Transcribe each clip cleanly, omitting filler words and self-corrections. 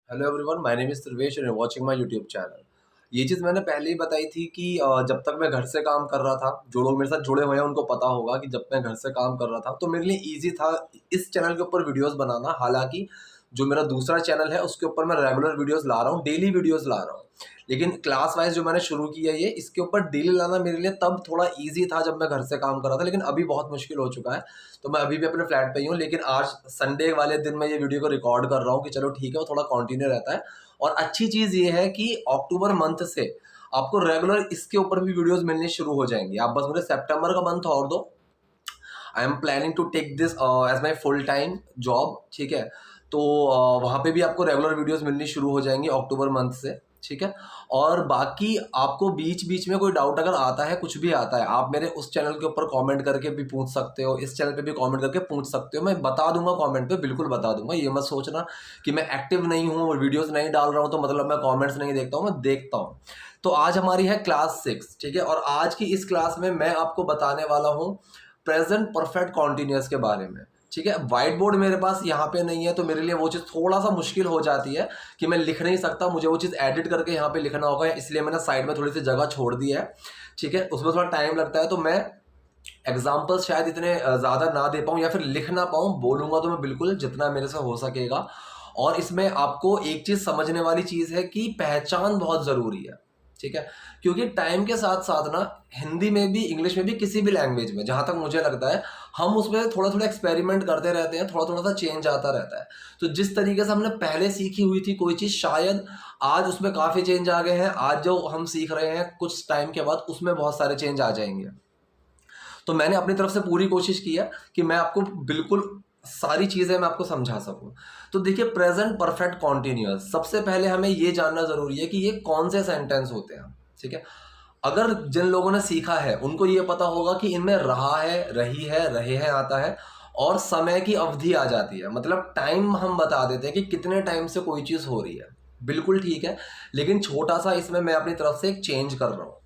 Hello everyone, my name is Sarvesh and watching my YouTube channel. ये चीज़ मैंने पहले ही बताई थी कि जब तक मैं घर से काम कर रहा था, जो लोग मेरे साथ जुड़े हुए हैं उनको पता होगा कि जब मैं घर से काम कर रहा था तो मेरे लिए ईज़ी था इस चैनल के ऊपर वीडियोस बनाना। हालाँकि जो मेरा दूसरा चैनल है उसके ऊपर मैं रेगुलर वीडियोस ला रहा हूँ, डेली वीडियोस ला रहा हूँ। लेकिन क्लास वाइज़ जो मैंने शुरू किया है ये, इसके ऊपर डेली लाना मेरे लिए तब थोड़ा ईज़ी था जब मैं घर से काम कर रहा था, लेकिन अभी बहुत मुश्किल हो चुका है। तो मैं अभी भी अपने फ्लैट पे ही हूँ, लेकिन आज संडे वाले दिन मैं ये वीडियो को रिकॉर्ड कर रहा हूँ कि चलो ठीक है, वो थोड़ा कंटिन्यू रहता है। और अच्छी चीज़ ये है कि अक्टूबर मंथ से आपको रेगुलर इसके ऊपर भी वीडियोस मिलनी शुरू हो जाएंगी। आप बस मुझे सितंबर का मंथ और दो। I am planning to take this as my full time job, ठीक है। तो वहाँ पे भी आपको रेगुलर वीडियोस मिलनी शुरू हो जाएंगी अक्टूबर मंथ से, ठीक है। और बाकी आपको बीच बीच में कोई डाउट अगर आता है, कुछ भी आता है, आप मेरे उस चैनल के ऊपर कमेंट करके भी पूछ सकते हो, इस चैनल पे भी कमेंट करके पूछ सकते हो। मैं बता दूंगा कमेंट पे, बिल्कुल बता दूंगा। ये मत सोचना कि मैं एक्टिव नहीं हूँ और वीडियोस नहीं डाल रहा हूँ तो मतलब मैं कमेंट्स नहीं देखता हूँ, मैं देखता हूँ। तो आज हमारी है क्लास 6, ठीक है। और आज की इस क्लास में मैं आपको बताने वाला हूँ प्रेजेंट परफेक्ट कॉन्टिन्यूअस के बारे में, ठीक है। व्हाइट बोर्ड मेरे पास यहाँ पे नहीं है, तो मेरे लिए वो चीज़ थोड़ा सा मुश्किल हो जाती है कि मैं लिख नहीं सकता, मुझे वो चीज़ एडिट करके यहाँ पे लिखना होगा, इसलिए मैंने साइड में थोड़ी सी जगह छोड़ दी है, ठीक है। उसमें थोड़ा टाइम लगता है, तो मैं एग्जाम्पल्स शायद इतने ज़्यादा ना दे पाऊँ या फिर लिख ना पाऊँ। बोलूँगा तो मैं बिल्कुल जितना मेरे से हो सकेगा। और इसमें आपको एक चीज़ समझने वाली चीज़ है कि पहचान बहुत ज़रूरी है, ठीक है। क्योंकि टाइम के साथ साथ ना, हिंदी में भी, इंग्लिश में भी, किसी भी लैंग्वेज में जहाँ तक मुझे लगता है, हम उसमें थोड़ा थोड़ा एक्सपेरिमेंट करते रहते हैं, थोड़ा थोड़ा सा चेंज आता रहता है। तो जिस तरीके से हमने पहले सीखी हुई थी कोई चीज़, शायद आज उसमें काफ़ी चेंज आ गए हैं। आज जो हम सीख रहे हैं कुछ टाइम के बाद उसमें बहुत सारे चेंज आ जाएंगे। तो मैंने अपनी तरफ से पूरी कोशिश की है कि मैं आपको बिल्कुल सारी चीज़ें मैं आपको समझा सकूं। तो देखिए, प्रेजेंट परफेक्ट कॉन्टिन्यूअस, सबसे पहले हमें ये जानना ज़रूरी है कि ये कौन से सेंटेंस होते हैं, ठीक है। अगर जिन लोगों ने सीखा है उनको ये पता होगा कि इनमें रहा है, रही है, रहे हैं आता है, और समय की अवधि आ जाती है। मतलब टाइम हम बता देते हैं कि कितने टाइम से कोई चीज़ हो रही है, बिल्कुल ठीक है। लेकिन छोटा सा इसमें मैं अपनी तरफ से एक चेंज कर रहा हूँ।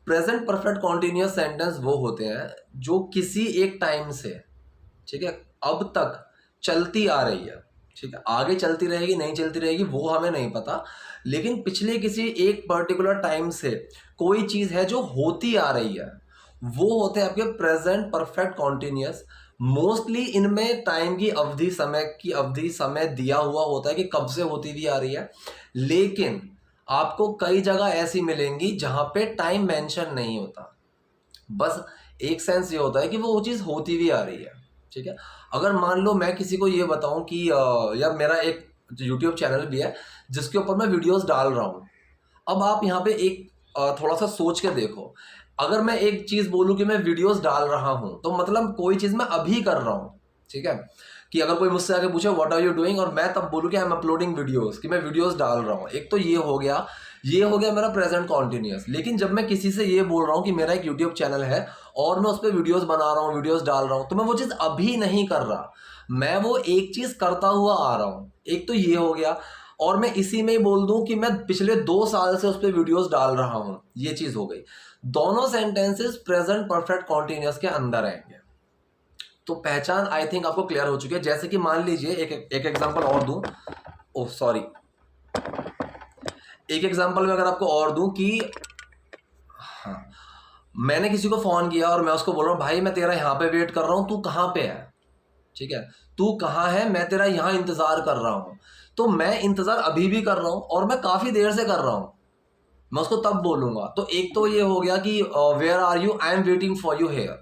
प्रेजेंट परफेक्ट कॉन्टिन्यूअस सेंटेंस वो होते हैं जो किसी एक टाइम से, ठीक है, अब तक चलती आ रही है, ठीक है। आगे चलती रहेगी, नहीं चलती रहेगी, वो हमें नहीं पता, लेकिन पिछले किसी एक पर्टिकुलर टाइम से कोई चीज़ है जो होती आ रही है, वो होते हैं आपके प्रेजेंट परफेक्ट कॉन्टिन्यूअस। मोस्टली इनमें टाइम की अवधि, समय की अवधि, समय दिया हुआ होता है कि कब से होती हुई आ रही है, लेकिन आपको कई जगह ऐसी मिलेंगी जहां पे टाइम मेंशन नहीं होता। बस एक सेंस ये होता है कि वो चीज़ होती हुई आ रही है, ठीक है। अगर मान लो मैं किसी को ये बताऊं कि यार मेरा एक यूट्यूब चैनल भी है जिसके ऊपर मैं वीडियोस डाल रहा हूँ। अब आप यहाँ पे एक थोड़ा सा सोच के देखो। अगर मैं एक चीज़ बोलूँ कि मैं वीडियोस डाल रहा हूँ, तो मतलब कोई चीज़ मैं अभी कर रहा हूँ, ठीक है। कि अगर कोई मुझसे आके पूछे व्हाट आर यू डूइंग, और मैं तब बोलूँ कि आई एम अपलोडिंग वीडियोस, कि मैं वीडियोस डाल रहा हूँ, एक तो ये हो गया। ये हो गया मेरा प्रेजेंट कॉन्टिन्यूअस। लेकिन जब मैं किसी से ये बोल रहा हूँ कि मेरा एक यूट्यूब चैनल है और मैं उस पर वीडियोस बना रहा हूँ, वीडियोस डाल रहा हूँ, तो मैं वो चीज़ अभी नहीं कर रहा, मैं वो एक चीज़ करता हुआ आ रहा हूँ। एक तो ये हो गया। और मैं इसी में ही बोल दूं कि मैं पिछले 2 साल से उस पर वीडियोस डाल रहा हूं, ये चीज हो गई। दोनों सेंटेंसेस प्रेजेंट परफेक्ट कॉन्टिन्यूअस के अंदर आएंगे। तो पहचान आई थिंक आपको क्लियर हो चुकी है। जैसे कि मान लीजिए एक एग्जांपल और दूं। ओह सॉरी, एक एग्जांपल में अगर आपको और दूं कि, हाँ, मैंने किसी को फोन किया और मैं उसको बोल रहा हूं भाई मैं तेरा यहां पे वेट कर रहा हूं, तू कहां पे है, ठीक है। तू कहाँ है, मैं तेरा यहाँ इंतजार कर रहा हूँ। तो मैं इंतजार अभी भी कर रहा हूँ और मैं काफी देर से कर रहा हूँ, मैं उसको तब बोलूंगा। तो एक तो ये हो गया कि where are you, I am waiting for you here,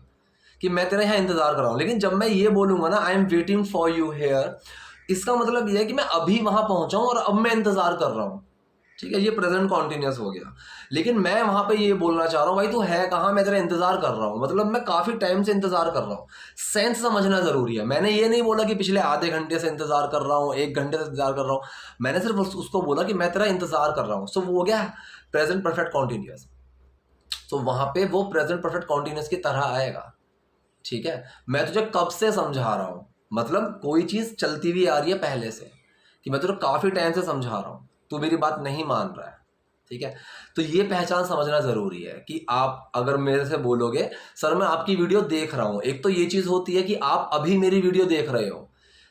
कि मैं तेरा यहाँ इंतजार कर रहा हूँ। लेकिन जब मैं ये बोलूंगा ना, I am waiting for you here, इसका मतलब ये है कि मैं अभी वहां पहुंचा हूं और अब मैं इंतजार कर रहा हूँ, ठीक है। ये प्रेजेंट कॉन्टिन्यूअस हो गया। लेकिन मैं वहां पे ये बोलना चाह रहा हूँ भाई तू है कहाँ, मैं तेरा इंतजार कर रहा हूँ, मतलब मैं काफी टाइम से इंतजार कर रहा हूँ। सेंस समझना जरूरी है। मैंने ये नहीं बोला कि पिछले आधे घंटे से इंतजार कर रहा हूँ, 1 घंटे से इंतजार कर रहा हूँ। मैंने सिर्फ उसको बोला कि मैं तेरा इंतजार कर रहा हूँ। सो वो हो गया प्रेजेंट परफेक्ट कॉन्टिन्यूअस। तो वहां पे वो प्रेजेंट परफेक्ट कॉन्टिन्यूअस की तरह आएगा, ठीक है। मैं तुझे कब से समझा रहा हूं, मतलब कोई चीज चलती हुई आ रही है पहले से, कि मैं तुझे काफी टाइम से समझा रहा हूं, तू मेरी बात नहीं मान रहा है, ठीक है। तो ये पहचान समझना जरूरी है कि आप अगर मेरे से बोलोगे सर मैं आपकी वीडियो देख रहा हूं, एक तो ये चीज होती है कि आप अभी मेरी वीडियो देख रहे हो,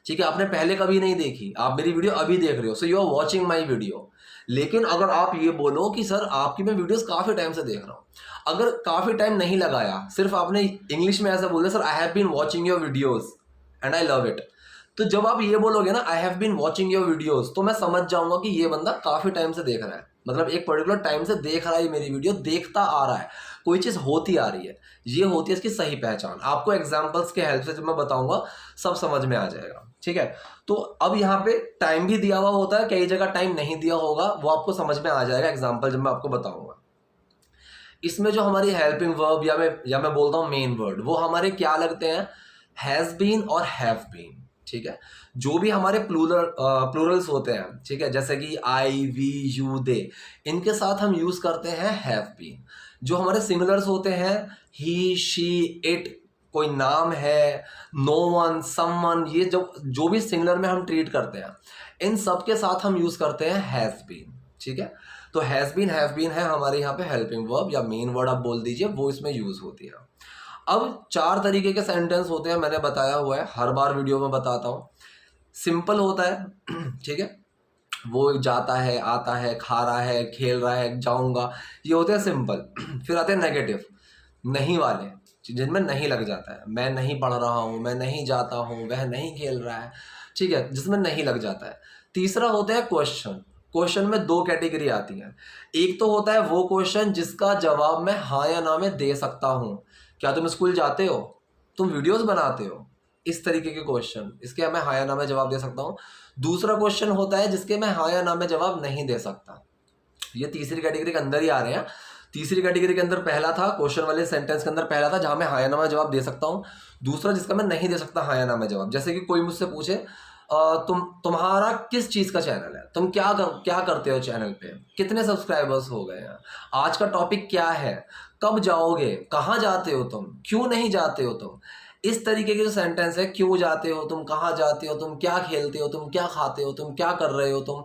ठीक है, आपने पहले कभी नहीं देखी, आप मेरी वीडियो अभी देख रहे हो, so you are watching my video. लेकिन अगर आप ये बोलो कि सर आपकी मैं वीडियोस काफी टाइम से देख रहा हूं, अगर काफी टाइम नहीं लगाया, सिर्फ आपने इंग्लिश में ऐसा बोल दिया, sir I have been watching your videos and I love it, तो जब आप ये बोलोगे ना I have been watching your videos, तो मैं समझ जाऊंगा कि ये बंदा काफी टाइम से देख रहा है, मतलब एक पर्टिकुलर टाइम से देख रहा है मेरी वीडियो, देखता आ रहा है, कोई चीज होती आ रही है, ये होती है इसकी सही पहचान। आपको एग्जांपल्स के हेल्प से जब मैं बताऊंगा सब समझ में आ जाएगा, ठीक है। तो अब यहाँ पे टाइम भी दिया हुआ होता है, कई जगह टाइम नहीं दिया होगा, वो आपको समझ में आ जाएगा एग्जाम्पल जब मैं आपको बताऊंगा। इसमें जो हमारी हेल्पिंग वर्ब या मैं बोलता हूँ मेन वर्ड, वो हमारे क्या लगते हैं, हैज बीन और हैव बीन, ठीक है। जो भी हमारे प्लूरल्स होते हैं, ठीक है, जैसे कि आई, वी, यू, दे, इनके साथ हम यूज करते हैं हैव बीन। जो हमारे सिंगुलर्स होते हैं, ही, शी, इट, कोई नाम है, नो वन, समवन, ये जो भी सिंगुलर में हम ट्रीट करते हैं, इन सब के साथ हम यूज करते हैं हैज बीन, ठीक है। तो हैज बीन, हैव बीन है हमारे यहाँ पे हेल्पिंग वर्ब या मेन वर्ड आप बोल दीजिए, वो इसमें यूज होती है। अब 4 तरीके के सेंटेंस होते हैं, मैंने बताया हुआ है, हर बार वीडियो में बताता हूँ। सिंपल होता है, ठीक है, वो जाता है, आता है, खा रहा है, खेल रहा है, जाऊंगा, ये होते हैं सिंपल। फिर आते हैं नेगेटिव, नहीं वाले, जिनमें नहीं लग जाता है, मैं नहीं पढ़ रहा हूँ, मैं नहीं जाता हूँ, वह नहीं खेल रहा है, ठीक है, जिसमें नहीं लग जाता है। तीसरा होता है क्वेश्चन। क्वेश्चन में 2 कैटेगरी आती है। एक तो होता है वो क्वेश्चन जिसका जवाब मैं हाँ या ना में दे सकता हूँ, क्या तुम स्कूल जाते हो, तुम वीडियोस बनाते हो, इस तरीके के क्वेश्चन, इसके मैं हाँ या ना में जवाब दे सकता हूँ। दूसरा क्वेश्चन होता है जिसके मैं हाँ या ना में जवाब नहीं दे सकता। ये तीसरी कैटेगरी के अंदर ही आ रहे हैं। तीसरी कैटेगरी के अंदर पहला था, क्वेश्चन वाले सेंटेंस के अंदर पहला था जहां मैं हाँ या ना में जवाब दे सकता हूँ। दूसरा जिसका मैं नहीं दे सकता हाँ या ना में जवाब, जैसे कि कोई मुझसे पूछे तुम्हारा किस चीज का चैनल है, तुम क्या करते हो चैनल पे, कितने सब्सक्राइबर्स हो गए हैं, आज का टॉपिक क्या है, कब जाओगे, कहाँ जाते हो तुम, क्यों नहीं जाते हो तुम, इस तरीके के जो सेंटेंस है, क्यों जाते हो तुम, कहाँ जाते हो तुम, क्या खेलते हो तुम, क्या खाते हो तुम, क्या कर रहे हो तुम,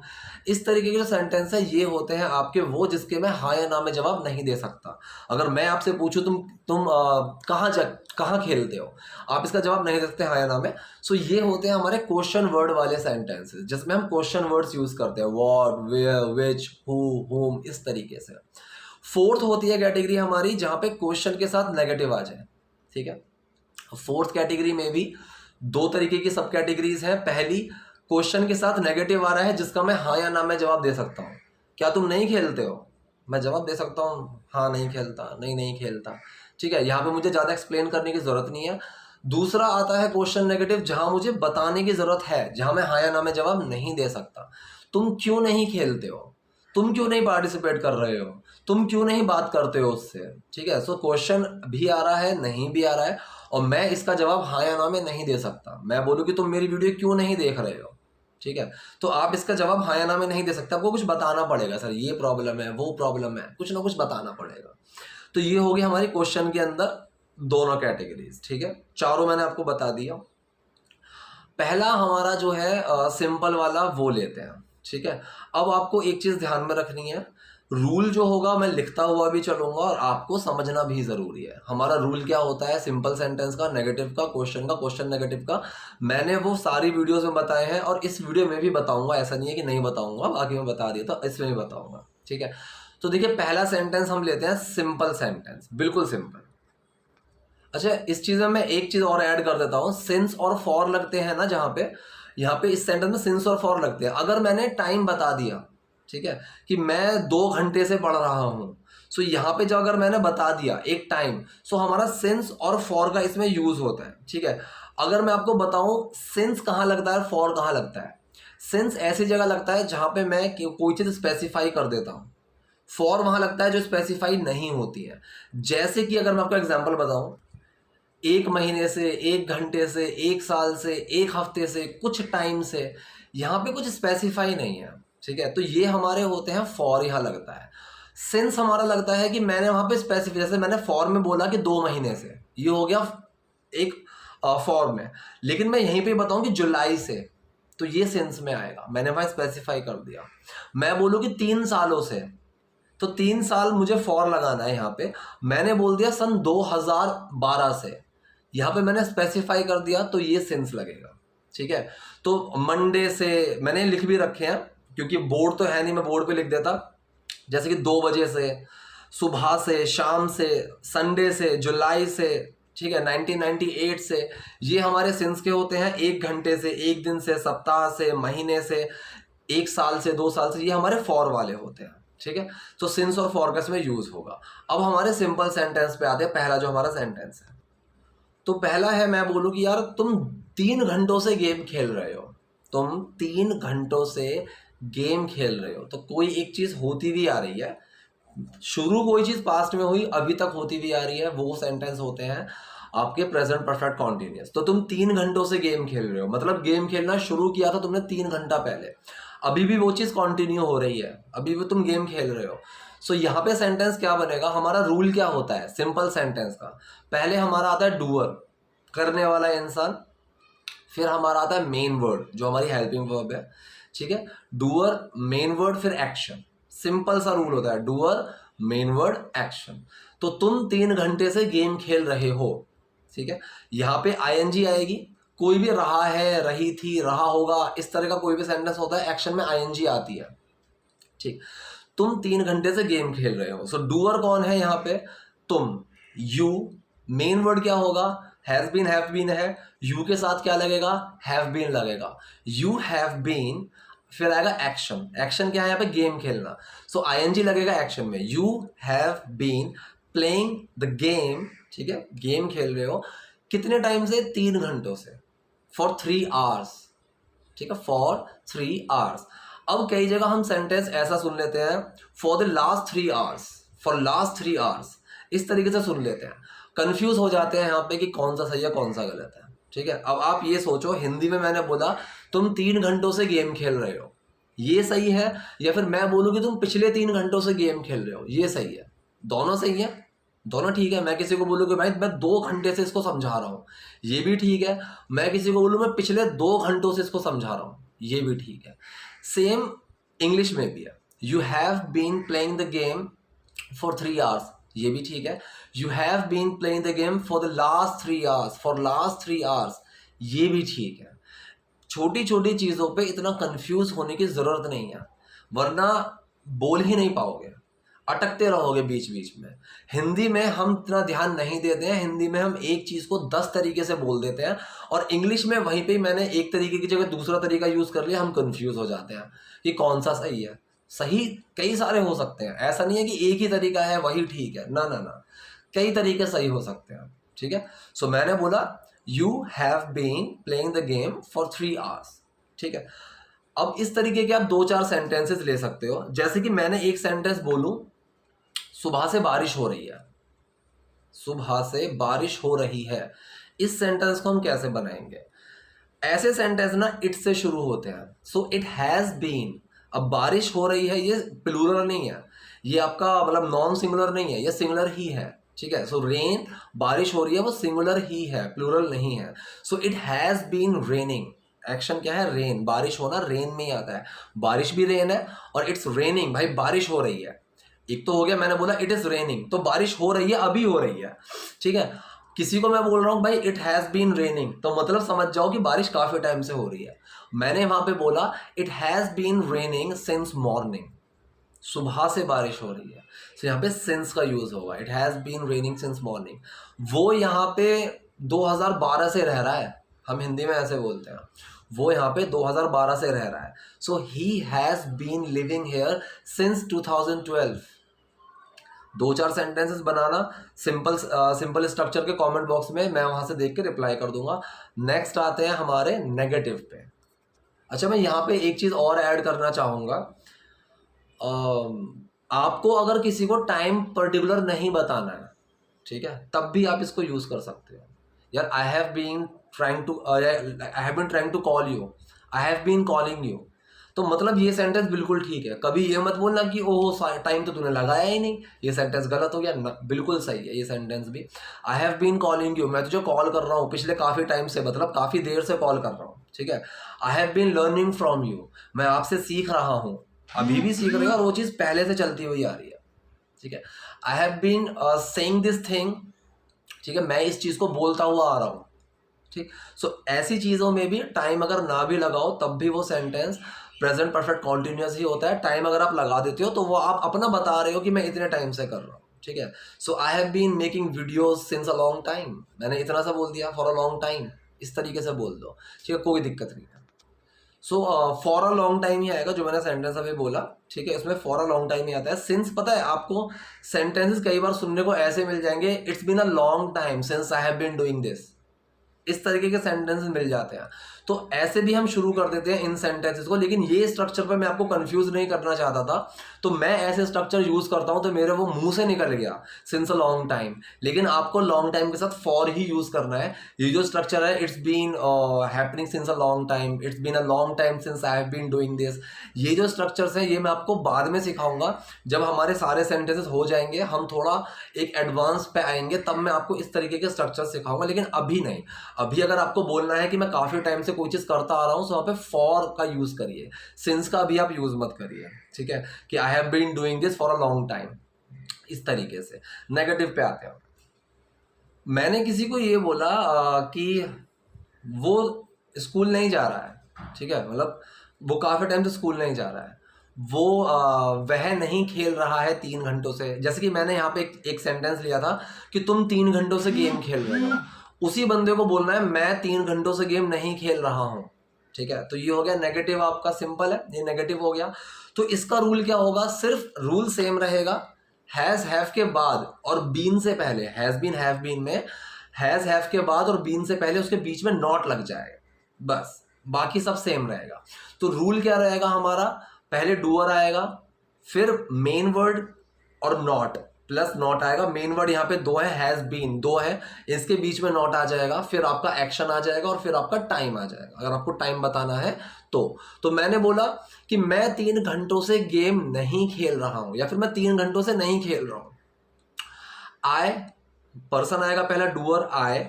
इस तरीके के जो सेंटेंस है, ये होते हैं आपके वो जिसके मैं हाँ या ना में जवाब नहीं दे सकता। अगर मैं आपसे पूछूं तुम कहाँ खेलते हो, आप इसका जवाब नहीं दे सकते हाँ या ना में। सो ये होते हैं हमारे क्वेश्चन वर्ड वाले सेंटेंसेस, जिसमें हम क्वेश्चन वर्ड्स यूज करते हैं, व्हाट, वेयर, व्हिच, हु, हुम, इस तरीके से। फोर्थ होती है कैटेगरी हमारी जहां पे क्वेश्चन के साथ नेगेटिव आ जाए, ठीक है। फोर्थ कैटेगरी में भी 2 तरीके की सब कैटेगरीज हैं। पहली, क्वेश्चन के साथ नेगेटिव आ रहा है जिसका मैं हाँ या ना में जवाब दे सकता हूँ, क्या तुम नहीं खेलते हो, मैं जवाब दे सकता हूँ हाँ नहीं खेलता, नहीं खेलता, ठीक है, यहाँ पे मुझे ज़्यादा एक्सप्लेन करने की ज़रूरत नहीं है। दूसरा आता है क्वेश्चन नेगेटिव जहां मुझे बताने की ज़रूरत है, जहां मैं हाँ या ना में जवाब नहीं दे सकता। तुम क्यों नहीं खेलते हो, तुम क्यों नहीं पार्टिसिपेट कर रहे हो, तुम क्यों नहीं बात करते हो उससे, ठीक है। सो क्वेश्चन भी आ रहा है, नहीं भी आ रहा है, और मैं इसका जवाब हाँ या ना में नहीं दे सकता। मैं बोलूँ कि तुम मेरी वीडियो क्यों नहीं देख रहे हो, ठीक है, तो आप इसका जवाब हाँ या ना में नहीं दे सकते, आपको कुछ बताना पड़ेगा, सर ये प्रॉब्लम है, वो प्रॉब्लम है, कुछ ना कुछ बताना पड़ेगा। तो ये होगी हमारी क्वेश्चन के अंदर दोनों कैटेगरीज, ठीक है, चारों मैंने आपको बता दिया। पहला हमारा जो है सिंपल वाला वो लेते हैं, ठीक है। अब आपको एक चीज ध्यान में रखनी है, रूल जो होगा मैं लिखता हुआ भी चलूंगा और आपको समझना भी जरूरी है। हमारा रूल क्या होता है, सिंपल सेंटेंस का, नेगेटिव का, क्वेश्चन का, क्वेश्चन नेगेटिव का, मैंने वो सारी वीडियोस में बताए हैं और इस वीडियो में भी बताऊंगा, ऐसा नहीं है कि नहीं बताऊंगा, बाकी मैं बता दिया तो इसमें भी बताऊंगा, ठीक है। तो देखिए पहला सेंटेंस हम लेते हैं सिंपल सेंटेंस, बिल्कुल सिंपल। अच्छा, इस चीज में मैं एक चीज और ऐड कर देता हूं, सिंस और फॉर लगते हैं ना जहां पे, यहाँ पे इस सेंटेंस में सिंस और फॉर लगते हैं। अगर मैंने टाइम बता दिया, ठीक है, कि मैं 2 घंटे से पढ़ रहा हूं, सो यहाँ पे जो अगर मैंने बता दिया एक टाइम, सो हमारा सिंस और फॉर का इसमें यूज होता है, ठीक है। अगर मैं आपको बताऊं सिंस कहाँ लगता है, फॉर कहाँ लगता है, सिंस ऐसी जगह लगता है जहां पे मैं कोई चीज स्पेसिफाई कर देता हूं, फॉर वहां लगता है जो स्पेसिफाई नहीं होती है। जैसे कि अगर मैं आपको एग्जाम्पल बताऊं, 1 महीने से, 1 घंटे से, 1 साल से, 1 हफ्ते से, कुछ टाइम से, यहाँ पे कुछ स्पेसिफाई नहीं है, ठीक है, तो ये हमारे होते हैं फॉर, यहाँ लगता है। सिंस हमारा लगता है कि मैंने वहां पे स्पेसिफाई, जैसे मैंने फॉर में बोला कि 2 महीने से, ये हो गया एक फॉर में, लेकिन मैं यहीं पे बताऊं कि जुलाई से, तो ये सिंस में आएगा, मैंने वहां स्पेसिफाई कर दिया। मैं बोलूँ कि 3 सालों से, तो 3 साल मुझे फॉर लगाना है यहाँ पे, मैंने बोल दिया सन 2012 से, यहाँ पे मैंने स्पेसिफाई कर दिया, तो ये सिंस लगेगा, ठीक है। तो मंडे से मैंने लिख भी रखे हैं, क्योंकि बोर्ड तो है नहीं, मैं बोर्ड पे लिख देता। जैसे कि 2 बजे से, सुबह से, शाम से, संडे से, जुलाई से, ठीक है, 1998 से। ये हमारे सिंस के होते हैं 1 घंटे से, 1 दिन से, सप्ताह से, महीने से, 1 साल से, 2 साल से। ये हमारे फॉर वाले होते हैं, ठीक है। तो सिंस और फॉर का इसमें यूज होगा। अब हमारे सिंपल सेंटेंस पे आते हैं। पहला जो हमारा सेंटेंस है, तो पहला है, मैं बोलूँ कि यार तुम 3 घंटों से गेम खेल रहे हो, तुम 3 घंटों से गेम खेल रहे हो। तो कोई एक चीज होती भी आ रही है, शुरू कोई चीज पास्ट में हुई, अभी तक होती भी आ रही है, वो सेंटेंस होते हैं आपके प्रेजेंट परफेक्ट कॉन्टिन्यूअस। तो तुम 3 घंटों से गेम खेल रहे हो, मतलब गेम खेलना शुरू किया था तुमने 3 घंटा पहले, अभी भी वो चीज कंटिन्यू हो रही है, अभी भी तुम गेम खेल रहे हो। सो यहाँ पे सेंटेंस क्या बनेगा, हमारा रूल क्या होता है सिंपल सेंटेंस का। पहले हमारा आता है डूअर, करने वाला इंसान। फिर हमारा आता है मेन वर्ड, जो हमारी हेल्पिंग वर्ब है, ठीक है। डूअर, मेन वर्ड, फिर एक्शन। सिंपल सा रूल होता है, डूअर, मेन वर्ड, एक्शन। तो तुम 3 घंटे से गेम खेल रहे हो, ठीक है। यहाँ पे आईएनजी आएगी, कोई भी रहा है, रही थी, रहा होगा, इस तरह का कोई भी सेंटेंस होता है, एक्शन में आईएनजी आती है, ठीक। तुम 3 घंटे से गेम खेल रहे हो। सो डूअर कौन है यहाँ पे, तुम, यू। मेन वर्ड क्या होगा, हैज बीन, हैव बीन है, यू के साथ क्या लगेगा, हैव बीन लगेगा, यू हैव बीन। फिर आएगा एक्शन, एक्शन क्या है यहाँ पे, गेम खेलना। सो आईएनजी लगेगा एक्शन में, you have been playing the game, ठीक है, गेम खेल रहे हो। कितने टाइम से, 3 घंटों से, फॉर 3 आवर्स, ठीक है, फॉर 3 आवर्स। अब कई जगह हम सेंटेंस ऐसा सुन लेते हैं, for the last 3 hours, for last 3 hours, इस तरीके से सुन लेते हैं, कंफ्यूज हो जाते हैं यहाँ पे कि कौन सा सही है कौन सा गलत है, ठीक है। अब आप ये सोचो, हिंदी में मैंने बोला तुम 3 घंटों से गेम खेल रहे हो, ये सही है, या फिर मैं बोलूँ कि तुम पिछले 3 घंटों से गेम खेल रहे हो, ये सही है। दोनों सही है, दोनों ठीक है। मैं किसी को बोलूँ कि भाई मैं 2 घंटे से इसको समझा रहा हूँ, ये भी ठीक है। मैं किसी को बोलूँ मैं पिछले 2 घंटों से इसको समझा रहा हूँ, ये भी ठीक है। सेम इंग्लिश में भी है, you have been playing the game for 3 hours, ये भी ठीक है। You have been playing the game for the last 3 hours, for last 3 hours, ये भी ठीक है। छोटी छोटी चीज़ों पे इतना कंफ्यूज होने की ज़रूरत नहीं है, वरना बोल ही नहीं पाओगे, अटकते रहोगे बीच बीच में। हिंदी में हम इतना ध्यान नहीं देते हैं, हिंदी में हम एक चीज़ को 10 तरीके से बोल देते हैं, और इंग्लिश में वहीं पे मैंने एक तरीके की जगह दूसरा तरीका यूज़ कर लिया, हम कंफ्यूज हो जाते हैं कि कौन सा सही है। सही कई सारे हो सकते हैं, ऐसा नहीं है कि एक ही तरीका है वही ठीक है, ना ना ना, कई तरीके सही हो सकते हैं, ठीक है। सो मैंने बोला you have been playing the game for 3 hours, ठीक है। अब इस तरीके के आप 2-4 सेंटेंसेस ले सकते हो। जैसे कि मैंने एक सेंटेंस बोलूं, सुबह से बारिश हो रही है, सुबह से बारिश हो रही है, इस सेंटेंस को हम कैसे बनाएंगे। ऐसे सेंटेंस ना इट से शुरू होते हैं। सो इट हैज बीन, अब बारिश हो रही है, ये प्लूरल नहीं है, ये आपका मतलब नॉन सिंगुलर नहीं है, ये सिंगुलर ही है, ठीक है। सो रेन, बारिश हो रही है, वो सिंगुलर ही है, प्लूरल नहीं है। So it has been raining, action क्या है, रेन, बारिश होना रेन में ही आता है, बारिश भी रेन है, और इट्स रेनिंग, भाई बारिश हो रही है। एक तो हो गया, मैंने बोला इट इज रेनिंग, तो बारिश हो रही है, अभी हो रही है, ठीक है। किसी को मैं बोल रहा हूँ भाई इट हैज बीन रेनिंग, तो मतलब समझ जाओ कि बारिश काफी टाइम से हो रही है। मैंने वहां पे बोला it has been raining since morning, सुबह से बारिश हो रही है, तो यहाँ पे सिंस का यूज होगा, it has been raining since morning. वो यहाँ पे 2012 से रह रहा है, हम हिंदी में ऐसे बोलते हैं, वो यहाँ पे 2012 से रह रहा है। So he has been living here since 2012। 2-4 sentences बनाना, सिंपल स्ट्रक्चर के कमेंट बॉक्स में मैं वहां से देख के रिप्लाई कर दूंगा। नेक्स्ट आते हैं हमारे नेगेटिव पे। अच्छा, मैं यहाँ पे एक चीज और ऐड करना चाहूंगा, आपको अगर किसी को टाइम पर्टिकुलर नहीं बताना है, ठीक है, तब भी आप इसको यूज कर सकते हो। यार I have been trying to call you, I have been calling you, तो मतलब ये सेंटेंस बिल्कुल ठीक है। कभी ये मत बोलना कि ओह टाइम तो तूने लगाया ही नहीं, ये सेंटेंस गलत हो गया ना, बिल्कुल सही है ये सेंटेंस भी। I have been calling you, मैं तुझे कॉल कर रहा हूँ पिछले काफ़ी टाइम से, मतलब काफ़ी देर से कॉल कर रहा हूँ, ठीक है। I have been learning from you, मैं आपसे सीख रहा हूँ, अभी भी सीख रही हूँ, और वो चीज़ पहले से चलती हुई आ रही है, ठीक है। I have been saying this thing, ठीक है, मैं इस चीज़ को बोलता हुआ आ रहा हूँ, ठीक। सो ऐसी चीज़ों में भी टाइम अगर ना भी लगाओ तब भी वो सेंटेंस प्रेजेंट परफेक्ट कॉन्टिन्यूस ही होता है। टाइम अगर आप लगा देते हो तो वो आप अपना बता रहे हो कि मैं इतने टाइम से कर रहा हूँ, ठीक है। So I have been making videos since a long time, मैंने इतना सा बोल दिया, फॉर अ लॉन्ग टाइम, इस तरीके से बोल दो, ठीक है, कोई दिक्कत नहीं है। So for a long time ही आएगा जो मैंने सेंटेंस अभी बोला, ठीक है, इसमें फॉर अ लॉन्ग टाइम ही आता है। सिंस पता है आपको सेंटेंसेस कई बार सुनने को ऐसे मिल जाएंगे, it's been a long time since I have been doing this, इस तरीके के सेंटेंसेस मिल जाते हैं। तो ऐसे भी हम शुरू कर देते हैं इन सेंटेंसेस को, लेकिन ये स्ट्रक्चर पे मैं आपको कंफ्यूज नहीं करना चाहता था, तो मैं ऐसे स्ट्रक्चर यूज करता हूं तो मेरे वो मुंह से निकल गया सिंस अ लॉन्ग टाइम, लेकिन आपको लॉन्ग टाइम के साथ फॉर ही यूज करना है। ये जो स्ट्रक्चर है, it's been happening since a long time, it's been a long time since I have been doing this, ये जो स्ट्रक्चर्स हैं ये मैं आपको बाद में सिखाऊंगा। जब हमारे सारे सेंटेंसेस हो जाएंगे, हम थोड़ा एक एडवांस पे आएंगे, तब मैं आपको इस तरीके के स्ट्रक्चर सिखाऊंगा, लेकिन अभी नहीं। अभी अगर आपको बोलना है कि मैं काफी टाइम से कोई चीज करता आ रहा हूं, तो वहां पे फॉर का यूज करिए, सिंस का अभी आप यूज मत करिए, ठीक है, कि I have been doing this for a long time, इस तरीके से। नेगेटिव पे आते हैं। मैंने किसी को ये बोला कि वो स्कूल नहीं जा रहा है, ठीक है, मतलब वो काफी टाइम से स्कूल नहीं जा रहा है, वो वह नहीं खेल रहा है 3 घंटों से। जैसे कि मैंने यहाँ पे एक सेंटेंस लिया था कि तुम 3 घंटों से गेम खेल रहे हो, उसी बंदे को बोलना है मैं 3 घंटों से गेम नहीं खेल रहा हूँ, ठीक है। तो ये हो गया नेगेटिव, आपका सिंपल है, ये नेगेटिव हो गया। तो इसका रूल क्या होगा, सिर्फ रूल सेम रहेगा, हैज हैव के बाद और बीन से पहले, हैज बीन हैव बीन में हैज हैव के बाद और बीन से पहले उसके बीच में नॉट लग जाएगा, बस, बाकी सब सेम रहेगा। तो रूल क्या रहेगा हमारा, पहले डूअर आएगा, फिर मेन वर्ड और नॉट, प्लस नॉट आएगा। मेन वर्ड यहाँ पे दो है, हैज बीन दो है, इसके बीच में नॉट आ जाएगा, फिर आपका एक्शन आ जाएगा और फिर आपका टाइम आ जाएगा, अगर आपको टाइम बताना है तो मैंने बोला कि मैं 3 घंटों से गेम नहीं खेल रहा हूं, या फिर मैं 3 घंटों से नहीं खेल रहा हूं। आई, पर्सन आएगा पहला, डूअर आई,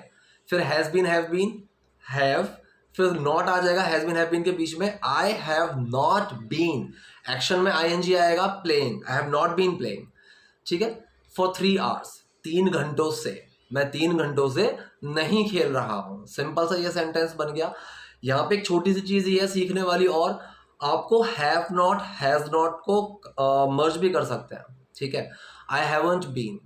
फिर has been have been have, फिर नॉट आ जाएगा हैज बीन हैव बीन के बीच में, I have not been, action में आईएनजी आएगा, playing, I have not been playing, ठीक है, फॉर 3 आवर्स, 3 घंटों से, मैं 3 घंटों से नहीं खेल रहा हूं। सिंपल सा ये सेंटेंस बन गया। यहाँ पे एक छोटी सी चीज ये है सीखने वाली, और आपको हैव नॉट हैज नॉट को मर्ज भी कर सकते हैं, ठीक है। आई हैवंट बीन,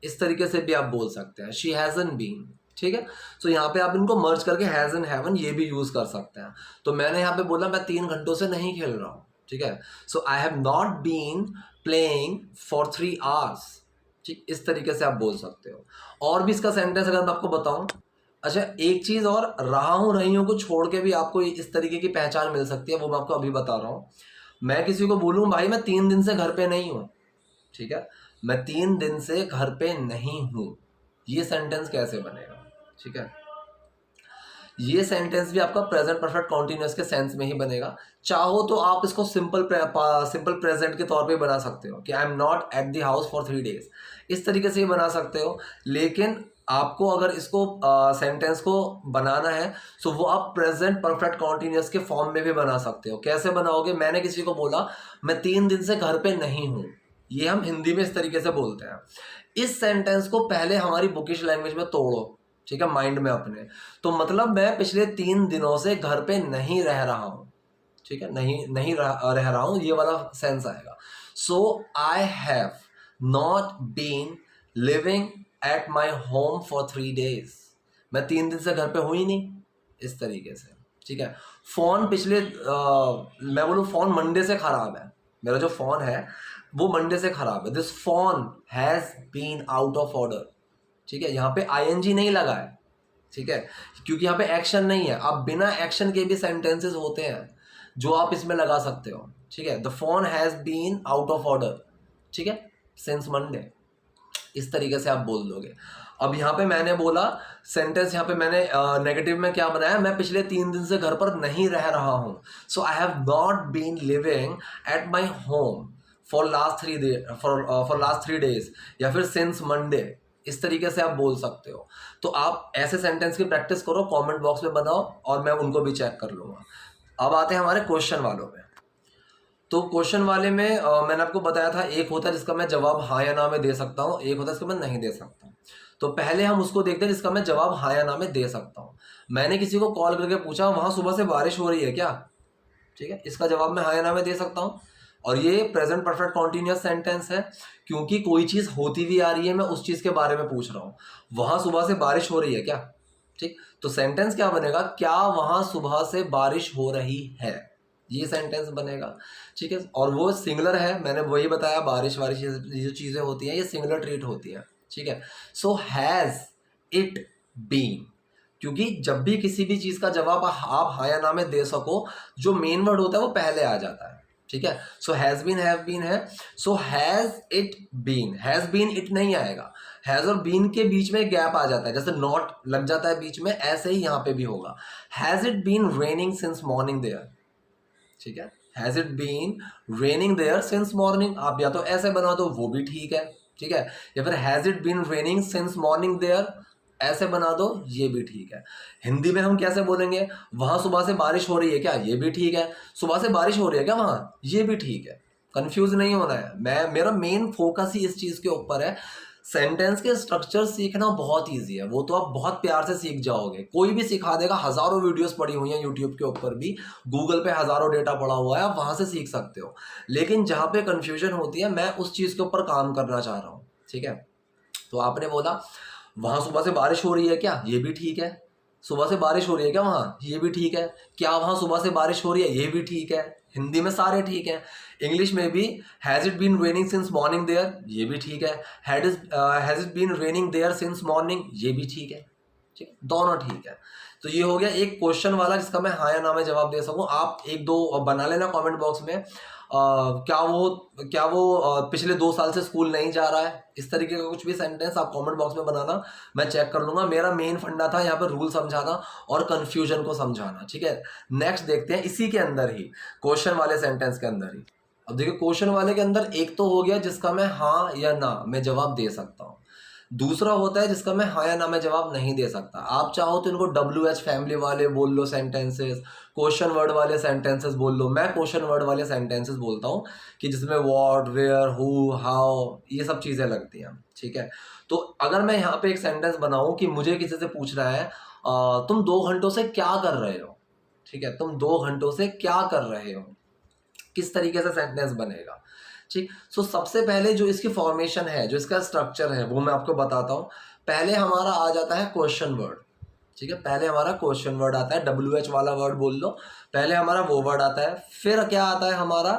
इस तरीके से भी आप बोल सकते हैं, शी हैजंट बीन, ठीक है। तो यहाँ पे आप इनको मर्ज करके हैज एंड हैवन ये भी यूज कर सकते हैं। तो मैंने यहाँ पे बोला मैं 3 घंटों से नहीं खेल रहा हूँ, ठीक है। So I have not been playing for 3 hours, ठीक, इस तरीके से आप बोल सकते हो। और भी इसका सेंटेंस अगर मैं आपको बताऊं, अच्छा एक चीज और, रहा हूं रही हूं को छोड़ के भी आपको इस तरीके की पहचान मिल सकती है, वो मैं आपको अभी बता रहा हूं। मैं किसी को बोलूं भाई मैं 3 दिन से घर पे नहीं हूं, ठीक है, मैं 3 दिन से घर पे नहीं हूं, ये सेंटेंस कैसे बनेगा, ठीक है। ये सेंटेंस भी आपका प्रेजेंट परफेक्ट कॉन्टिन्यूअस के सेंस में ही बनेगा। चाहो तो आप इसको सिंपल प्रेजेंट के तौर पे बना सकते हो कि I am not at the house for 3 days, इस तरीके से ही बना सकते हो। लेकिन आपको अगर इसको सेंटेंस को बनाना है तो वो आप प्रेजेंट परफेक्ट कॉन्टिन्यूअस के फॉर्म में भी बना सकते हो। कैसे बनाओगे, मैंने किसी को बोला मैं 3 दिन से घर पे नहीं हूँ, ये हम हिंदी में इस तरीके से बोलते हैं। इस सेंटेंस को पहले हमारी बुकिश लैंग्वेज में तोड़ो, ठीक है, माइंड में अपने। तो मतलब मैं पिछले 3 दिनों से घर पे नहीं रह रहा हूं, ठीक है, नहीं रह रहा हूं, ये वाला सेंस आएगा। So I have not been living at my home for 3 days, मैं 3 दिन से घर पे हूं ही नहीं, इस तरीके से, ठीक है। फोन पिछले मैं बोलूँ फोन मंडे से खराब है, मेरा जो फोन है वो मंडे से खराब है, this phone has been out of order, ठीक है। यहाँ पे आईएनजी नहीं लगा है, ठीक है, क्योंकि यहाँ पे एक्शन नहीं है। अब बिना एक्शन के भी सेंटेंसेस होते हैं जो आप इसमें लगा सकते हो, ठीक है। The phone has been out of order, ठीक है, सिंस मंडे, इस तरीके से आप बोल दोगे। अब यहाँ पे मैंने बोला सेंटेंस, यहाँ पे मैंने नेगेटिव में क्या बनाया, मैं पिछले 3 दिन से घर पर नहीं रह रहा हूँ। So I have not been living at my home for last 3 days, या फिर सिंस मंडे, इस तरीके से आप बोल सकते हो। तो आप ऐसे सेंटेंस की प्रैक्टिस करो, कमेंट बॉक्स में बताओ और मैं उनको भी चेक कर लूँगा। अब आते हैं हमारे क्वेश्चन वालों में। तो क्वेश्चन वाले में मैंने आपको बताया था एक होता है जिसका मैं जवाब हाँ या ना में दे सकता हूँ, एक होता है जिसका मैं नहीं दे सकता। तो पहले हम उसको देखते हैं जिसका मैं जवाब हाँ या ना में दे सकता हूँ। मैंने किसी को कॉल करके पूछा वहाँ सुबह से बारिश हो रही है क्या, ठीक है, इसका जवाब मैं हाँ या ना में दे सकता हूँ। और ये प्रेजेंट परफेक्ट कॉन्टिन्यूअस सेंटेंस है, क्योंकि कोई चीज़ होती हुई आ रही है, मैं उस चीज़ के बारे में पूछ रहा हूँ। वहाँ सुबह से बारिश हो रही है क्या, ठीक, तो सेंटेंस क्या बनेगा, क्या वहाँ सुबह से बारिश हो रही है, ये सेंटेंस बनेगा, ठीक है। और वो सिंगुलर है, मैंने वही बताया, बारिश वारिश ये जो चीज़ें होती हैं ये सिंगुलर ट्रीट होती है, ठीक है। सो हैज़ इट बीन, क्योंकि जब भी किसी भी चीज़ का जवाब आप हाँ या ना में दे सको, जो मेन वर्ड होता है वो पहले आ जाता है, ठीक है। So has been, have been है, so has it been, has been it नहीं आएगा, हैज़ और बीन के बीच में गैप आ जाता है, जैसे नॉट लग जाता है बीच में, ऐसे ही यहाँ पे भी होगा। Has it been raining since morning there, ठीक है, has it been raining there since morning, आप या तो ऐसे बना दो वो भी ठीक है, ठीक है, या फिर has it been raining since morning there ऐसे बना दो, ये भी ठीक है। हिंदी में हम कैसे बोलेंगे, वहां सुबह से बारिश हो रही है क्या, ये भी ठीक है। सुबह से बारिश हो रही है क्या वहां, ये भी ठीक है। कंफ्यूज नहीं होना है, मेरा मेन फोकस ही इस चीज के ऊपर है। सेंटेंस के स्ट्रक्चर सीखना बहुत ईजी है, वो तो आप बहुत प्यार से सीख जाओगे, कोई भी सिखा देगा, हजारों वीडियोस पड़ी हुई हैं यूट्यूब के ऊपर भी, गूगल पे हजारों डेटा पड़ा हुआ है, आप वहां से सीख सकते हो। लेकिन जहां पे कंफ्यूजन होती है, मैं उस चीज के ऊपर काम करना चाह रहा हूँ, ठीक है। तो आपने बोला वहां सुबह से बारिश हो रही है क्या, ये भी ठीक है। सुबह से बारिश हो रही है क्या वहां, ये भी ठीक है। क्या वहां सुबह से बारिश हो रही है, ये भी ठीक है। हिंदी में सारे ठीक है। इंग्लिश में भी has it been raining since morning there, ये भी ठीक है। Has it been raining there since morning, ये भी ठीक है, ठीक, दोनों ठीक है। तो ये हो गया एक क्वेश्चन वाला जिसका मैं हाँ या ना में जवाब दे सकूं। आप एक दो बना लेना कमेंट बॉक्स में, क्या वो पिछले 2 साल से स्कूल नहीं जा रहा है, इस तरीके का कुछ भी सेंटेंस आप कमेंट बॉक्स में बनाना, मैं चेक कर लूंगा। मेरा मेन फंडा था यहाँ पे रूल समझाना और कंफ्यूजन को समझाना, ठीक है। नेक्स्ट देखते हैं इसी के अंदर ही, क्वेश्चन वाले सेंटेंस के अंदर ही। अब देखिए क्वेश्चन वाले के अंदर एक तो हो गया जिसका मैं हाँ या ना मैं जवाब दे सकता हूँ, दूसरा होता है जिसका मैं हाँ या ना में जवाब नहीं दे सकता। आप चाहो तो इनको WH फैमिली वाले बोल लो सेंटेंसेस, क्वेश्चन वर्ड वाले सेंटेंसेस बोल लो। मैं क्वेश्चन वर्ड वाले सेंटेंसेस बोलता हूँ कि जिसमें व्हाट, वेयर, हु, हाउ, ये सब चीज़ें लगती हैं, ठीक है। तो अगर मैं यहाँ पे एक सेंटेंस बनाऊँ कि मुझे किसी से पूछ रहा है तुम 2 घंटों से क्या कर रहे हो, ठीक है, तुम 2 घंटों से क्या कर रहे हो, किस तरीके से सेंटेंस बनेगा, ठीक। सो सबसे पहले जो इसकी फॉर्मेशन है, जो इसका स्ट्रक्चर है, वो मैं आपको बताता हूँ। पहले हमारा आ जाता है क्वेश्चन वर्ड, ठीक है, पहले हमारा क्वेश्चन वर्ड आता है, WH वाला वर्ड बोल लो, पहले हमारा वो वर्ड आता है। फिर क्या आता है हमारा,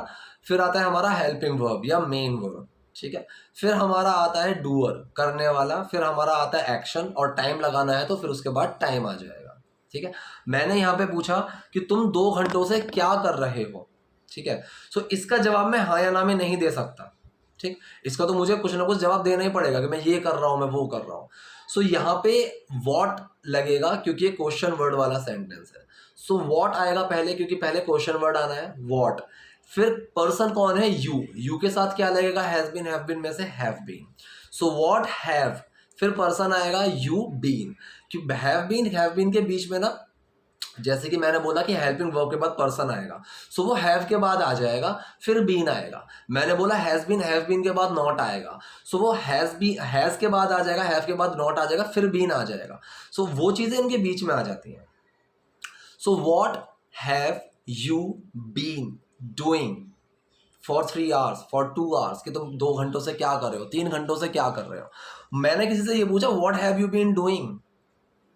फिर आता है हमारा हेल्पिंग वर्ब या मेन वर्ब, ठीक है। फिर हमारा आता है डूअर, करने वाला। फिर हमारा आता है एक्शन, और टाइम लगाना है तो फिर उसके बाद टाइम आ जाएगा, ठीक है। मैंने यहाँ पे पूछा कि तुम 2 घंटों से क्या कर रहे हो, ठीक है। सो इसका जवाब मैं हाँ या ना में नहीं दे सकता, ठीक। इसका तो मुझे कुछ ना कुछ जवाब देना ही पड़ेगा कि मैं ये कर रहा हूं, मैं वो कर रहा हूं। सो यहाँ पे वॉट लगेगा क्योंकि ये क्वेश्चन वर्ड वाला सेंटेंस है। सो वॉट आएगा पहले, क्योंकि पहले क्वेश्चन वर्ड आना है, वॉट। फिर पर्सन कौन है, यू के साथ क्या लगेगा, हैज बीन, हैव बीन में से have been. So what have, फिर पर्सन आएगा यू, बीन। क्योंकि हैव बीन के बीच में ना, जैसे कि मैंने बोला कि हेल्पिंग वर्ब के बाद पर्सन आएगा, सो वो हैव के बाद आ जाएगा, फिर बीन आएगा। मैंने बोला हैज बीन, हैव बीन के बाद नॉट आएगा, सो वो हैज के बाद आ जाएगा, हैव के बाद नॉट आ जाएगा, फिर बीन आ जाएगा। सो वो चीजें इनके बीच में आ जाती हैं। So what have you been doing for 3 hours, for 2 hours, कि तुम 2 घंटों से क्या कर रहे हो, 3 घंटों से क्या कर रहे हो। मैंने किसी से ये पूछा what have you been doing,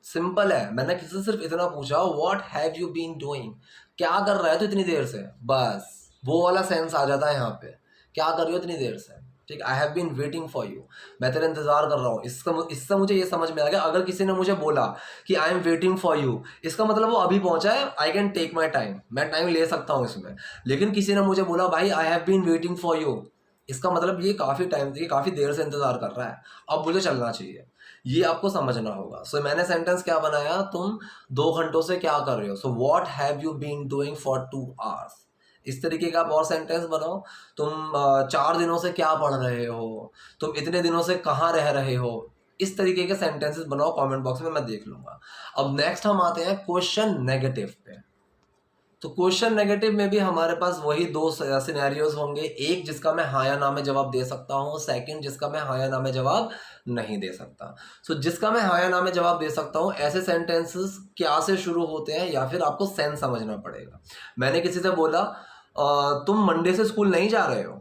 simple है, मैंने किसी से सिर्फ इतना पूछा what have you been doing, क्या कर रहा है तो इतनी देर से, बस वो वाला सेंस आ जाता है यहाँ पे, क्या कर रही हो इतनी देर से, ठीक। I have been waiting for you, मैं तेरा इंतजार कर रहा हूँ। इससे मुझे ये समझ में आ गया, अगर किसी ने मुझे बोला कि I am waiting for you, इसका मतलब वो अभी पहुंचा है, I can take my time, मैं टाइम ले सकता हूँ इसमें। लेकिन किसी ने मुझे बोला भाई I have been waiting for you, इसका मतलब ये काफ़ी टाइम से, काफ़ी देर से इंतजार कर रहा है, अब मुझे चलना चाहिए। ये आपको समझना होगा। सो मैंने सेंटेंस क्या बनाया, तुम 2 घंटों से क्या कर रहे हो। So what have you been doing for 2 hours. इस तरीके का आप और सेंटेंस बनाओ। तुम 4 दिनों से क्या पढ़ रहे हो, तुम इतने दिनों से कहाँ रह रहे हो। इस तरीके के सेंटेंसेस बनाओ, कमेंट बॉक्स में मैं देख लूंगा। अब नेक्स्ट हम आते हैं क्वेश्चन नेगेटिव पे। तो क्वेश्चन नेगेटिव में भी हमारे पास वही दो सिनेरियोज होंगे, एक जिसका मैं हाँ या ना में जवाब दे सकता हूँ, सेकंड जिसका मैं हाँ या ना में जवाब नहीं दे सकता। सो जिसका मैं हाँ या ना में जवाब दे सकता हूँ, ऐसे सेंटेंसेस क्या से शुरू होते हैं या फिर आपको सेंस समझना पड़ेगा। मैंने किसी से बोला तुम मंडे से स्कूल नहीं जा रहे हो,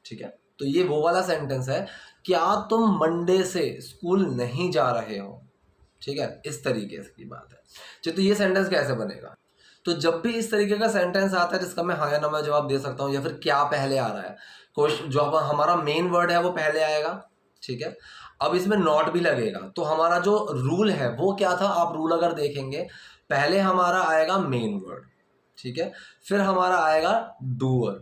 ठीक है, तो ये वो वाला सेंटेंस है, क्या तुम मंडे से स्कूल नहीं जा रहे हो, ठीक है, इस तरीके की बात है। तो ये सेंटेंस कैसे बनेगा? तो जब भी इस तरीके का सेंटेंस आता है जिसका मैं हाँ या ना में जवाब दे सकता हूँ, या फिर क्या पहले आ रहा है, क्वेश्चन जो हमारा मेन वर्ड है वो पहले आएगा, ठीक है। अब इसमें नॉट भी लगेगा, तो हमारा जो रूल है वो क्या था, आप रूल अगर देखेंगे, पहले हमारा आएगा मेन वर्ड, ठीक है, फिर हमारा आएगा डूअर,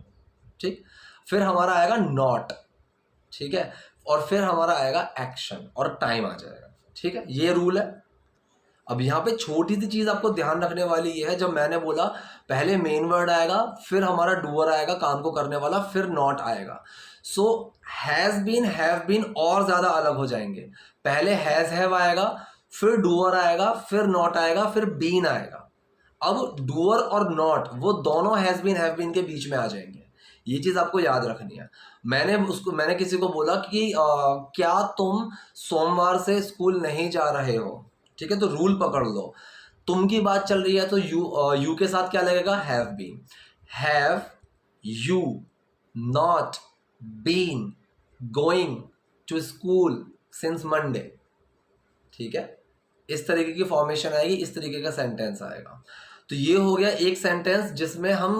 ठीक, फिर हमारा आएगा नॉट, ठीक है, और फिर हमारा आएगा एक्शन और टाइम आ जाएगा, ठीक है, ये रूल है। अब यहाँ पे छोटी सी चीज आपको ध्यान रखने वाली ये है, जब मैंने बोला पहले मेन वर्ड आएगा, फिर हमारा डूअर आएगा काम को करने वाला, फिर नॉट आएगा। So has been, have been और ज्यादा अलग हो जाएंगे। पहले हैज हैव आएगा, फिर डूअर आएगा, फिर नॉट आएगा, फिर बीन आएगा। अब डूअर और नॉट वो दोनों हैज बीन हैव बीन के बीच में आ जाएंगे, ये चीज आपको याद रखनी है। मैंने किसी को बोला कि क्या तुम सोमवार से स्कूल नहीं जा रहे हो, ठीक है, तो रूल पकड़ लो, तुम की बात चल रही है तो यू के साथ क्या लगेगा, have been. Have you not been going to school since Monday, ठीक है, इस तरीके की फॉर्मेशन आएगी, इस तरीके का सेंटेंस आएगा। तो ये हो गया एक सेंटेंस जिसमें हम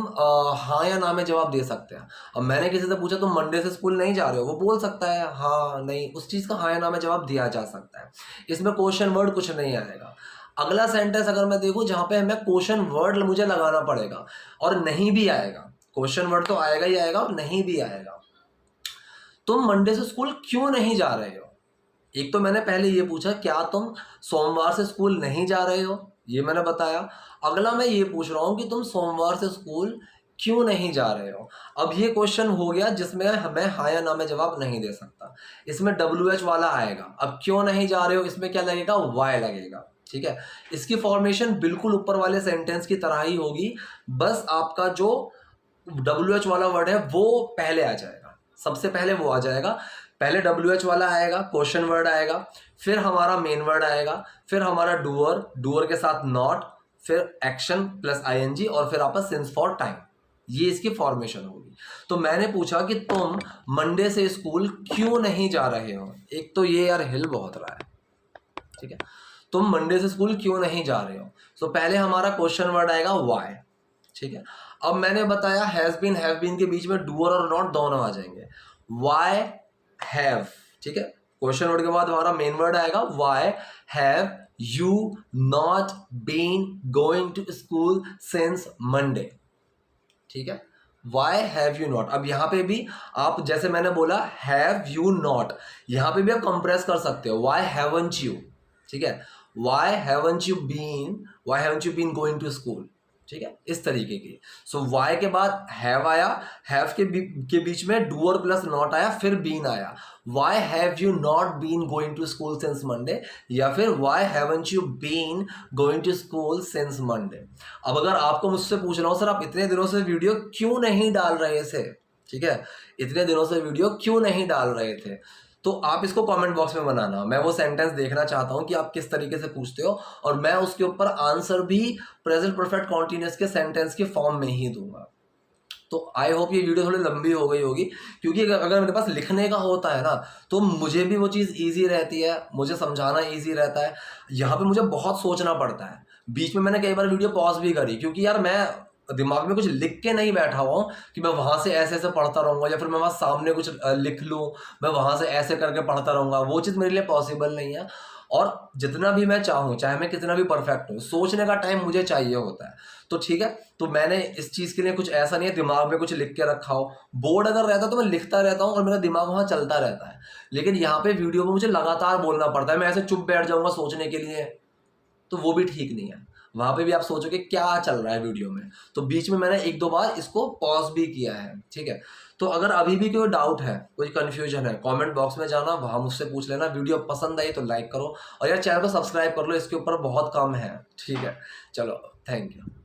हाँ या ना में जवाब दे सकते हैं। अब मैंने किसी से पूछा तुम मंडे से स्कूल नहीं जा रहे हो, वो बोल सकता है हाँ नहीं, उस चीज का हाँ या ना में जवाब दिया जा सकता है, इसमें क्वेश्चन वर्ड कुछ नहीं आएगा। अगला सेंटेंस अगर मैं देखूं जहां पे हमें क्वेश्चन वर्ड मुझे लगाना पड़ेगा और नहीं भी आएगा, क्वेश्चन वर्ड तो आएगा ही आएगा और नहीं भी आएगा। तुम मंडे से स्कूल क्यों नहीं जा रहे हो? एक तो मैंने पहले ये पूछा क्या तुम सोमवार से स्कूल नहीं जा रहे हो, ये मैंने बताया। अगला मैं ये पूछ रहा हूं कि तुम सोमवार से स्कूल क्यों नहीं जा रहे हो। अब ये क्वेश्चन हो गया जिसमें हमें हाँ या ना में जवाब नहीं दे सकता, इसमें WH वाला आएगा। अब क्यों नहीं जा रहे हो, इसमें क्या लगेगा, वाई लगेगा, ठीक है। इसकी फॉर्मेशन बिल्कुल ऊपर वाले सेंटेंस की तरह ही होगी, बस आपका जो WH वाला वर्ड है वो पहले आ जाएगा, सबसे पहले वो आ जाएगा। पहले WH वाला आएगा, क्वेश्चन वर्ड आएगा, फिर हमारा मेन वर्ड आएगा, फिर हमारा डूअर के साथ नॉट, फिर एक्शन प्लस ING और फिर आपका सिंस फॉर टाइम, ये इसकी फॉर्मेशन होगी। तो मैंने पूछा कि तुम मंडे से स्कूल क्यों नहीं जा रहे हो, एक तो ये यार हिल बहुत रहा है, ठीक है, तुम मंडे से स्कूल क्यों नहीं जा रहे हो। सो पहले हमारा क्वेश्चन वर्ड आएगा वाई, ठीक है। अब मैंने बताया हैज बीन हैव बीन के बीच में डूअर और नॉट दोनों आ जाएंगे, वाई हैव, ठीक है, क्वेश्चन वर्ड के बाद हमारा मेन वर्ड आएगा, why have you not been going to school since Monday, ठीक है, वाई हैव यू नॉट। अब यहां पे भी आप जैसे मैंने बोला हैव यू नॉट, यहां पे भी आप कंप्रेस कर सकते हो, वाई हैवंट यू, ठीक है, why haven't you been going to school, ठीक है, इस तरीके की। सो वाई के बाद हैव आया, हैव के बीच में डूअर प्लस नॉट आया, फिर बीन आया, why have you not been going to school since Monday, या फिर why haven't you been going to school since Monday. अब अगर आपको मुझसे पूछ रहा हूं सर आप इतने दिनों से वीडियो क्यों नहीं डाल रहे थे, ठीक है, इतने दिनों से वीडियो क्यों नहीं डाल रहे थे, तो आप इसको कमेंट बॉक्स में बनाना, मैं वो सेंटेंस देखना चाहता हूं कि आप किस तरीके से पूछते हो, और मैं उसके ऊपर आंसर भी प्रेजेंट परफेक्ट कॉन्टिन्यूअस के सेंटेंस के फॉर्म में ही दूंगा। तो आई होप ये वीडियो थोड़ी लंबी हो गई होगी, क्योंकि अगर मेरे पास लिखने का होता है ना तो मुझे भी वो चीज़ ईजी रहती है, मुझे समझाना ईजी रहता है, यहाँ पे मुझे बहुत सोचना पड़ता है। बीच में मैंने कई बार वीडियो पॉज भी करी, क्योंकि यार मैं दिमाग में कुछ लिख के नहीं बैठा हुआ हूँ कि मैं वहां से ऐसे ऐसे पढ़ता रहूंगा, या फिर मैं वहां सामने कुछ लिख लूँ, मैं वहां से ऐसे करके पढ़ता रहूंगा, वो चीज़ मेरे लिए पॉसिबल नहीं है। और जितना भी मैं चाहूँ, चाहे मैं कितना भी परफेक्ट हूँ, सोचने का टाइम मुझे चाहिए होता है। तो ठीक है, तो मैंने इस चीज़ के लिए कुछ ऐसा नहीं है दिमाग में कुछ लिख के रखा हो, बोर्ड अगर रहता तो मैं लिखता रहता हूँ और मेरा दिमाग वहाँ चलता रहता है, लेकिन यहाँ पे वीडियो में मुझे लगातार बोलना पड़ता है। मैं ऐसे चुप बैठ जाऊँगा सोचने के लिए, तो वो भी ठीक नहीं है। वहां पे भी आप सोचोगे क्या चल रहा है वीडियो में, तो बीच में मैंने 1-2 बार इसको पॉज भी किया है, ठीक है। तो अगर अभी भी कोई डाउट है, कोई कंफ्यूजन है, कमेंट बॉक्स में जाना, वहां मुझसे पूछ लेना। वीडियो पसंद आई तो लाइक करो और यार चैनल को सब्सक्राइब कर लो, इसके ऊपर बहुत कम है, ठीक है। चलो, थैंक यू।